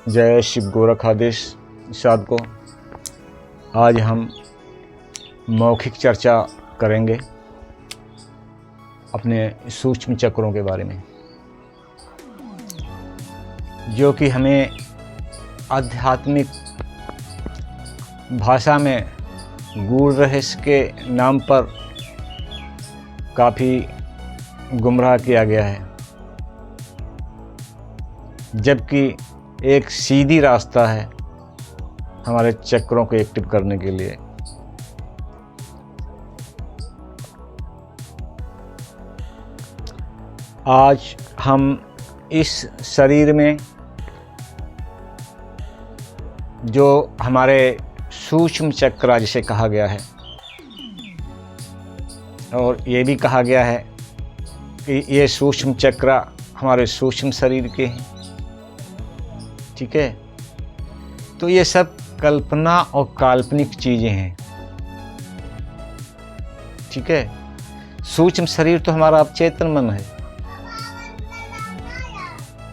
जय शिव गोरखाधीश साधकों। आज हम मौखिक चर्चा करेंगे अपने सूक्ष्म चक्रों के बारे में, जो कि हमें आध्यात्मिक भाषा में गूढ़ रहस्य के नाम पर काफ़ी गुमराह किया गया है, जबकि एक सीधी रास्ता है हमारे चक्रों को एक्टिव करने के लिए। आज हम इस शरीर में जो हमारे सूक्ष्म चक्र जिसे कहा गया है, और ये भी कहा गया है कि ये सूक्ष्म चक्र हमारे सूक्ष्म शरीर के हैं, ठीक है। तो ये सब कल्पना और काल्पनिक चीज़ें हैं, ठीक है। सूक्ष्म शरीर तो हमारा अवचेतन मन है,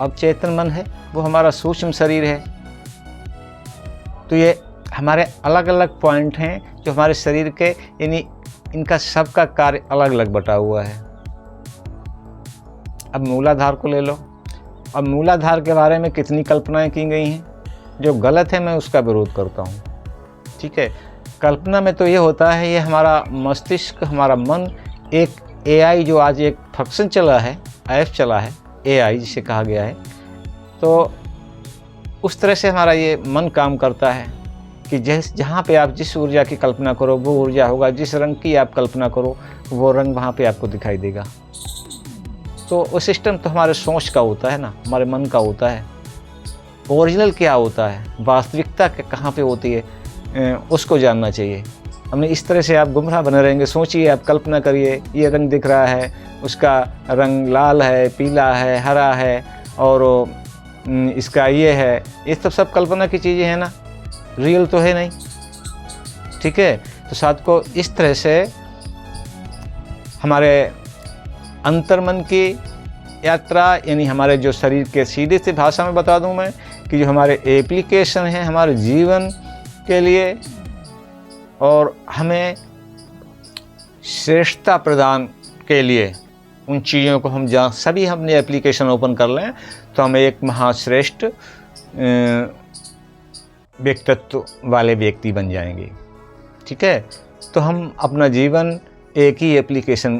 अवचेतन मन है वो हमारा सूक्ष्म शरीर है। तो ये हमारे अलग अलग पॉइंट हैं जो हमारे शरीर के, यानी इनका सबका कार्य अलग अलग बटा हुआ है। अब मूलाधार को ले लो। अब मूलाधार के बारे में कितनी कल्पनाएं की गई हैं, जो गलत है मैं उसका विरोध करता हूँ, ठीक है। कल्पना में तो ये होता है, ये हमारा मस्तिष्क, हमारा मन एक एआई, जो आज एक फंक्शन चला है, ऐप चला है, एआई जिसे कहा गया है, तो उस तरह से हमारा ये मन काम करता है कि जहाँ पे आप जिस ऊर्जा की कल्पना करो वो ऊर्जा होगा, जिस रंग की आप कल्पना करो वो रंग वहाँ पे आपको दिखाई देगा। तो वो सिस्टम तो हमारे सोच का होता है ना, हमारे मन का होता है। ओरिजिनल क्या होता है, वास्तविकता कहाँ पे होती है, उसको जानना चाहिए। हमने इस तरह से आप गुमराह बने रहेंगे। सोचिए, आप कल्पना करिए, ये रंग दिख रहा है, उसका रंग लाल है, पीला है, हरा है, और इसका ये है, ये सब कल्पना की चीज़ें हैं ना, रियल तो है नहीं, ठीक है। तो साथ को इस तरह से हमारे अंतर्मन की यात्रा, यानी हमारे जो शरीर के, सीधे से भाषा में बता दूं मैं कि जो हमारे एप्लीकेशन हैं हमारे जीवन के लिए, और हमें श्रेष्ठता प्रदान के लिए, उन चीज़ों को हम जहाँ सभी हमने एप्लीकेशन ओपन कर लें तो हम एक महाश्रेष्ठ व्यक्तित्व वाले व्यक्ति बन जाएंगे, ठीक है। तो हम अपना जीवन एक ही एप्लीकेशन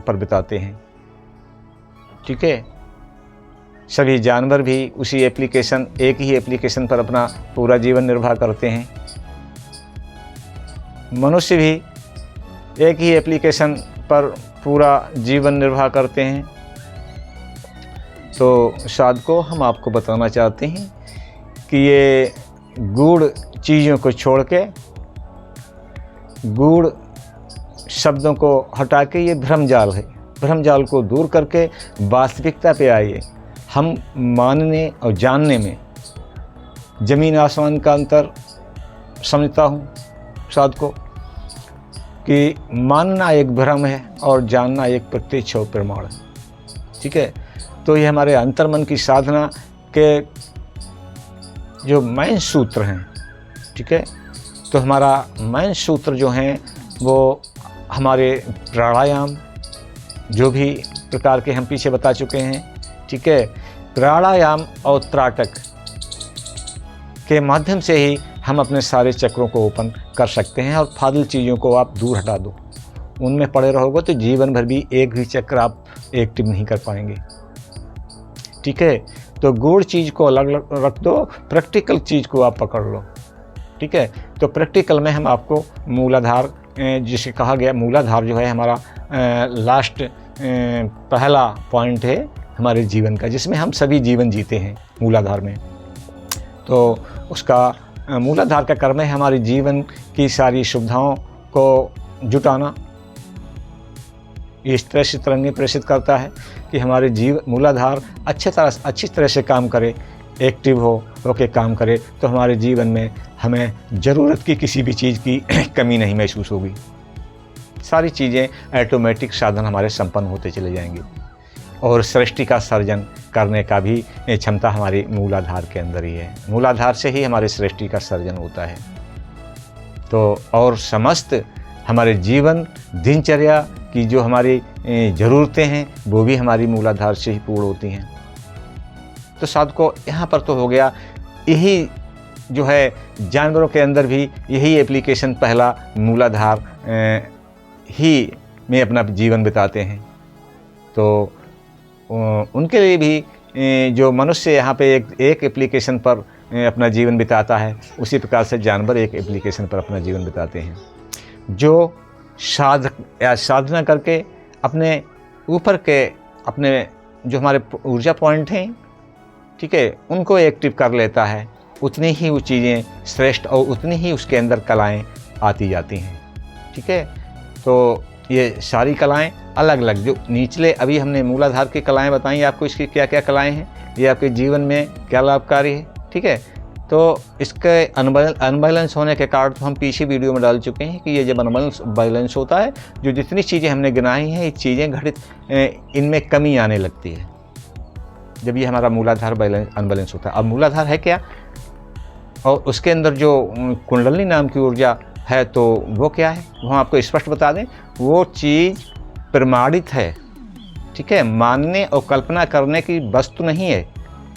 पर बिताते हैं, ठीक है। सभी जानवर भी उसी एप्लीकेशन, एक ही एप्लीकेशन पर अपना पूरा जीवन निर्वाह करते हैं। मनुष्य भी एक ही एप्लीकेशन पर पूरा जीवन निर्वाह करते हैं। तो साधकों, हम आपको बताना चाहते हैं कि ये गूढ़ चीज़ों को छोड़ के, गूढ़ शब्दों को हटा के, ये भ्रमजाल है। भ्रमजाल को दूर करके वास्तविकता पे आइए। हम मानने और जानने में ज़मीन आसमान का अंतर समझता हूँ साधकों, कि मानना एक भ्रम है और जानना एक प्रत्यक्ष और प्रमाण है, ठीक है। तो ये हमारे अंतर्मन की साधना के जो मेन सूत्र हैं, ठीक है। तो हमारा मेन सूत्र जो हैं वो हमारे प्राणायाम, जो भी प्रकार के हम पीछे बता चुके हैं, ठीक है। प्राणायाम और त्राटक के माध्यम से ही हम अपने सारे चक्रों को ओपन कर सकते हैं, और फाजिल चीज़ों को आप दूर हटा दो। उनमें पड़े रहोगे तो जीवन भर भी एक भी चक्र आप एक्टिव नहीं कर पाएंगे, ठीक है। तो गूढ़ चीज़ को अलग रख दो, प्रैक्टिकल चीज़ को आप पकड़ लो, ठीक है। तो प्रैक्टिकल में हम आपको मूलाधार, जिसे कहा गया, मूलाधार जो है हमारा लास्ट पहला पॉइंट है हमारे जीवन का, जिसमें हम सभी जीवन जीते हैं मूलाधार में। तो उसका मूलाधार का कर्म है हमारे जीवन की सारी सुविधाओं को जुटाना। इस तरह से तरंगे प्रेषित करता है कि हमारे मूलाधार अच्छी तरह से काम करे, एक्टिव होके काम करे, तो हमारे जीवन में हमें ज़रूरत की किसी भी चीज़ की कमी नहीं महसूस होगी। सारी चीज़ें ऑटोमेटिक साधन हमारे संपन्न होते चले जाएंगे। और सृष्टि का सर्जन करने का भी क्षमता हमारी मूलाधार के अंदर ही है। मूलाधार से ही हमारे सृष्टि का सर्जन होता है। तो और समस्त हमारे जीवन दिनचर्या की जो हमारी ज़रूरतें हैं वो भी हमारी मूलाधार से ही पूर्ण होती हैं। तो साधकों, यहाँ पर तो हो गया, यही जो है जानवरों के अंदर भी यही एप्लीकेशन पहला मूलाधार ही में अपना जीवन बिताते हैं। तो उनके लिए भी जो मनुष्य यहाँ पे एक एप्लीकेशन पर अपना जीवन बिताता है, उसी प्रकार से जानवर एक एप्लीकेशन पर अपना जीवन बिताते हैं। जो साधना करके अपने ऊपर के अपने जो हमारे ऊर्जा पॉइंट हैं, ठीक है, उनको एक्टिव कर लेता है, उतनी ही वो चीज़ें श्रेष्ठ और उतनी ही उसके अंदर कलाएं आती जाती हैं। ठीक है, तो ये सारी कलाएं अलग अलग, जो निचले अभी हमने मूलाधार की कलाएं बताई आपको, इसकी क्या क्या कलाएं हैं, ये आपके जीवन में क्या लाभकारी है। ठीक है, तो इसके अनबैलेंस होने के कारण तो हम पीछे वीडियो में डाल चुके हैं कि ये जब अनबैलेंस होता है, जो जितनी चीज़ें हमने गिनाई हैं, ये चीज़ें घटित इनमें कमी आने लगती है जब ये हमारा मूलाधार अनबैलेंस होता है। अब मूलाधार है क्या, और उसके अंदर जो कुंडलिनी नाम की ऊर्जा है, तो वो क्या है, वो हम आपको स्पष्ट बता दें। वो चीज़ प्रमाणित है, ठीक है, मानने और कल्पना करने की वस्तु नहीं है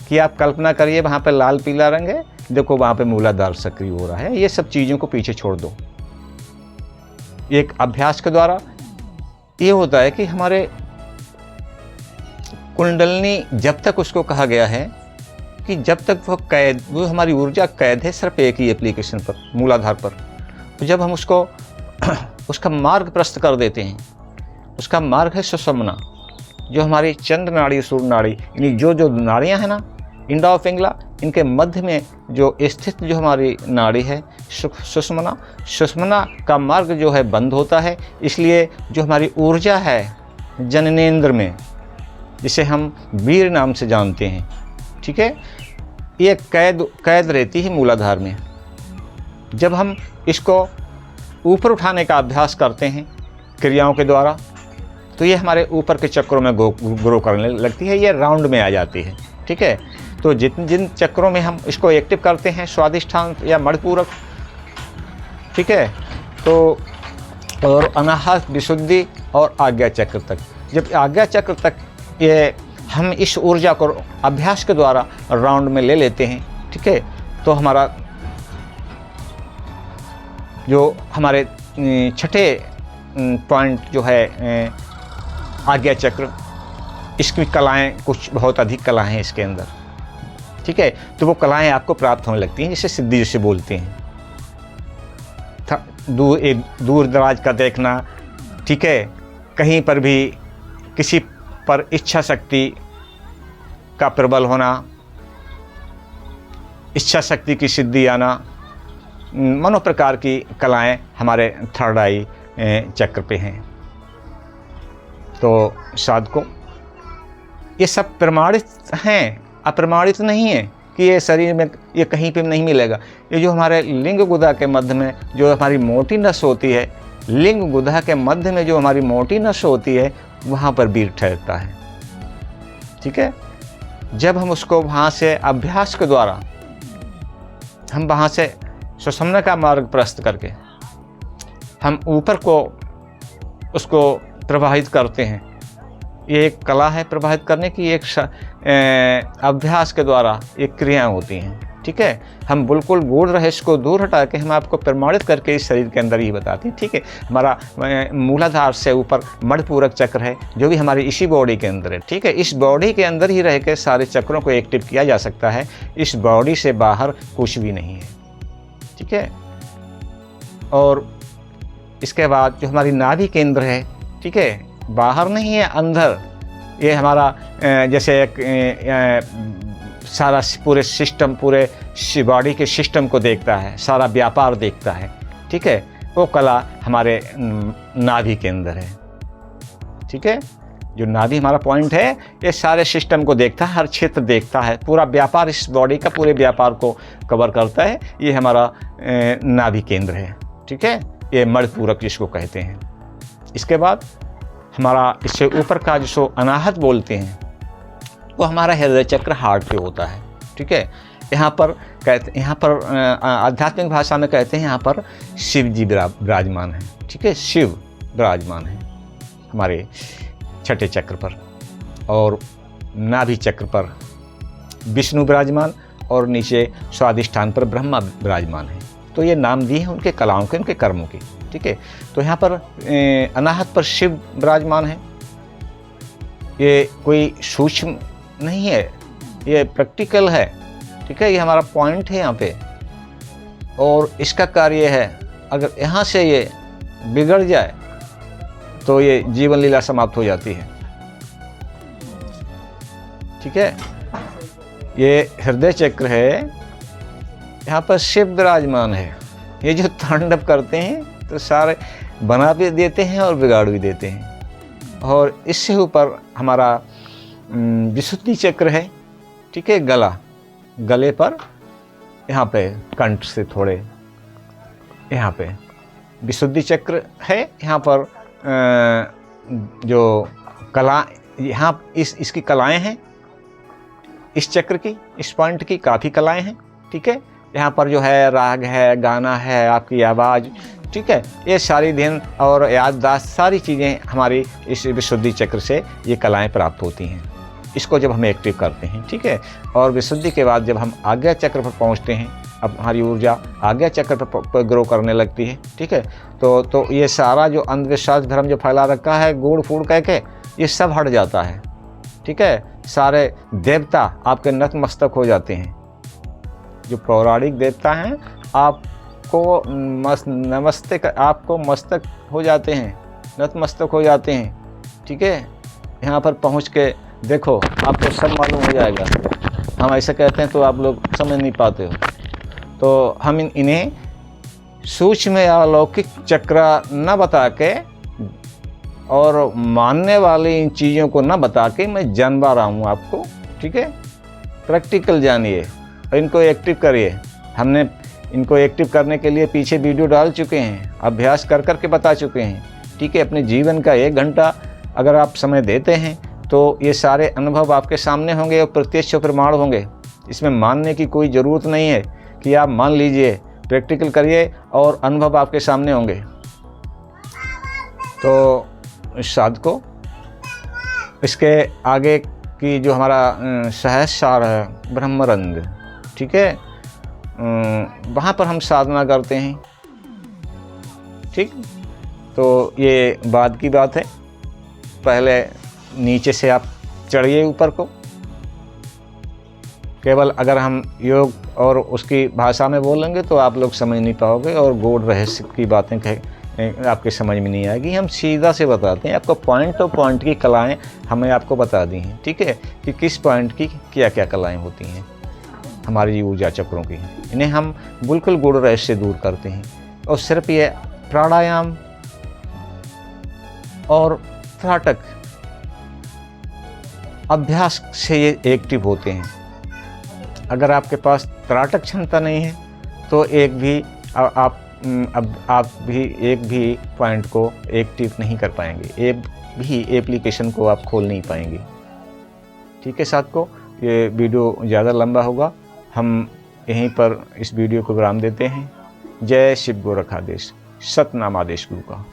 कि आप कल्पना करिए वहाँ पे लाल पीला रंग है, देखो वहाँ पे मूलाधार सक्रिय हो रहा है। ये सब चीज़ों को पीछे छोड़ दो। एक अभ्यास के द्वारा ये होता है कि हमारे कुंडलिनी, जब तक उसको कहा गया है कि जब तक वो हमारी ऊर्जा कैद है सिर्फ एक ही एप्लीकेशन पर, मूलाधार पर, तो जब हम उसको उसका मार्ग प्रस्त कर देते हैं, उसका मार्ग है सुषुम्ना, जो हमारी चंद्र नाड़ी, सूर्य नाड़ी, यानी जो नाड़ियाँ हैं ना, इंडा और पिंगला, इनके मध्य में जो स्थित जो हमारी नाड़ी है सुषुम्ना का मार्ग जो है बंद होता है। इसलिए जो हमारी ऊर्जा है जननेंद्र में, जिसे हम वीर नाम से जानते हैं, ठीक है, ये कैद रहती है मूलाधार में। जब हम इसको ऊपर उठाने का अभ्यास करते हैं क्रियाओं के द्वारा, तो ये हमारे ऊपर के चक्रों में ग्रो करने लगती है, ये राउंड में आ जाती है। ठीक है, तो जिन चक्रों में हम इसको एक्टिव करते हैं, स्वादिष्ठान या मणिपूरक, ठीक है, तो और अनाहत, विशुद्धि और आज्ञा चक्र तक, जब आज्ञा चक्र तक ये हम इस ऊर्जा को अभ्यास के द्वारा राउंड में ले लेते हैं, ठीक है, तो हमारा जो हमारे छठे पॉइंट जो है आज्ञा चक्र, इसकी कलाएं कुछ बहुत अधिक कलाएं हैं इसके अंदर। ठीक है, तो वो कलाएं आपको प्राप्त होने लगती हैं, जिसे सिद्धि जिसे बोलते हैं। दूर दराज का देखना, ठीक है, कहीं पर भी किसी पर इच्छा शक्ति का प्रबल होना, इच्छा शक्ति की सिद्धि आना, मनो प्रकार की कलाएं हमारे थर्ड आई चक्र पे हैं। तो साधकों, ये सब प्रमाणित हैं, अप्रमाणित नहीं है कि ये शरीर में ये कहीं पे नहीं मिलेगा। ये जो हमारे लिंग गुदा के मध्य में जो हमारी मोटी नस होती है, लिंग गुदा के मध्य में जो हमारी मोटी नस होती है, वहाँ पर वीर ठहरता है। ठीक है, जब हम उसको वहाँ से अभ्यास के द्वारा हम वहाँ से सुषुम्ना का मार्ग प्रस्त करके हम ऊपर को उसको प्रवाहित करते हैं। ये एक कला है प्रवाहित करने की, एक अभ्यास के द्वारा एक क्रियाएं होती हैं। ठीक है, हम बिल्कुल गूढ़ रहस्य को दूर हटा के हम आपको प्रमाणित करके इस शरीर के अंदर ही बताते हैं। ठीक है, हमारा मूलाधार से ऊपर मणिपूरक चक्र है, जो भी हमारी इसी बॉडी के अंदर है। ठीक है, इस बॉडी के अंदर ही रह के सारे चक्रों को एक्टिव किया जा सकता है, इस बॉडी से बाहर कुछ भी नहीं है। ठीक है, और इसके बाद जो हमारी नाभि केंद्र है, ठीक है, बाहर नहीं है, अंदर, ये हमारा जैसे एक सारा पूरे सिस्टम, पूरे बॉडी के सिस्टम को देखता है, सारा व्यापार देखता है। ठीक है, वो कला हमारे नाभि के अंदर है। ठीक है, जो नाभि हमारा पॉइंट है, ये सारे सिस्टम को देखता है, हर क्षेत्र देखता है, पूरा व्यापार, इस बॉडी का पूरे व्यापार को कवर करता है। ये हमारा नाभि केंद्र है। ठीक है, ये मणिपूरक जिसको कहते हैं। इसके बाद हमारा इससे ऊपर का जो अनाहत बोलते हैं वो हमारा हृदय चक्र हार्ट पे होता है। ठीक है, यहाँ पर आध्यात्मिक भाषा में कहते हैं यहाँ पर शिव जी विराजमान हैं। ठीक है, शिव विराजमान हैं हमारे छठे चक्र पर, और नाभि चक्र पर विष्णु विराजमान, और नीचे स्वादिष्ठान पर ब्रह्मा विराजमान है। तो ये नाम दिए हैं उनके कलाओं के, उनके कर्मों के। ठीक है, तो यहाँ पर अनाहत पर शिव विराजमान है। ये कोई सूक्ष्म नहीं है, ये प्रैक्टिकल है। ठीक है, ये हमारा पॉइंट है यहाँ पे, और इसका कार्य है अगर यहाँ से ये बिगड़ जाए तो ये जीवन लीला समाप्त हो जाती है। ठीक है, ये हृदय चक्र है, यहाँ पर शिव विराजमान है। ये जो तांडव करते हैं तो सारे बना भी देते हैं और बिगाड़ भी देते हैं। और इससे ऊपर हमारा विशुद्धि चक्र है। ठीक है, गले पर यहाँ पे कंठ से थोड़े यहाँ पे विशुद्धि चक्र है। यहाँ पर जो कला, यहाँ इसकी कलाएं हैं, इस चक्र की, इस पॉइंट की काफ़ी कलाएं हैं। ठीक है, यहाँ पर जो है राग है, गाना है, आपकी आवाज़। ठीक है, ये सारी ध्यान और याददाश्त सारी चीज़ें हमारी इस विशुद्धि चक्र से ये कलाएं प्राप्त होती हैं, इसको जब हम एक्टिव करते हैं। ठीक है, और विशुद्धि के बाद जब हम आज्ञा चक्र पर पहुंचते हैं, अब हमारी ऊर्जा आज्ञा चक्र पर ग्रो करने लगती है। ठीक है, तो ये सारा जो अंधविश्वास धर्म जो फैला रखा है गुड़ फूड़ कह के, ये सब हट जाता है। ठीक है, सारे देवता आपके नतमस्तक हो जाते हैं। जो पौराणिक देवता हैं आपको आपको मस्तक हो जाते हैं, नतमस्तक हो जाते हैं। ठीक है, यहाँ पर पहुँच के देखो आपको सब मालूम हो जाएगा। हम ऐसे कहते हैं तो आप लोग समझ नहीं पाते हो। तो हम इन्हें सूक्ष्म या अलौकिक चक्र न बता के और मानने वाली इन चीज़ों को न बता के मैं जानवा रहा हूँ आपको। ठीक है, प्रैक्टिकल जानिए और इनको एक्टिव करिए। हमने इनको एक्टिव करने के लिए पीछे वीडियो डाल चुके हैं, अभ्यास कर कर के बता चुके हैं। ठीक है, अपने जीवन का 1 घंटा अगर आप समय देते हैं तो ये सारे अनुभव आपके सामने होंगे और प्रत्यक्ष प्रमाण होंगे। इसमें मानने की कोई ज़रूरत नहीं है कि आप मान लीजिए, प्रैक्टिकल करिए और अनुभव आपके सामने होंगे। तो साधकों, इसके आगे की जो हमारा सहस्रार है ब्रह्मरंध्र, ठीक है, वहाँ पर हम साधना करते हैं। ठीक, तो ये बाद की बात है। पहले नीचे से आप चढ़िए ऊपर को। केवल अगर हम योग और उसकी भाषा में बोलेंगे तो आप लोग समझ नहीं पाओगे और गूढ़ रहस्य की बातें आपके समझ में नहीं आएगी। हम सीधा से बताते हैं आपको, पॉइंट तो पॉइंट की कलाएं हमें आपको बता दी हैं। ठीक है, कि किस पॉइंट की क्या क्या कलाएं होती हैं हमारी ऊर्जा चक्रों की। इन्हें हम बिल्कुल गूढ़ रहस्य से दूर करते हैं। और सिर्फ ये प्राणायाम और त्राटक अभ्यास से ये एक्टिव होते हैं। अगर आपके पास त्राटक क्षमता नहीं है तो एक भी पॉइंट को एक्टिव नहीं कर पाएंगे, एक भी एप्लीकेशन को आप खोल नहीं पाएंगे। ठीक है साथियों, ये वीडियो ज़्यादा लंबा होगा, हम यहीं पर इस वीडियो को विराम देते हैं। जय शिव गोरखाधीश, सतनाम आदेश गुरु का।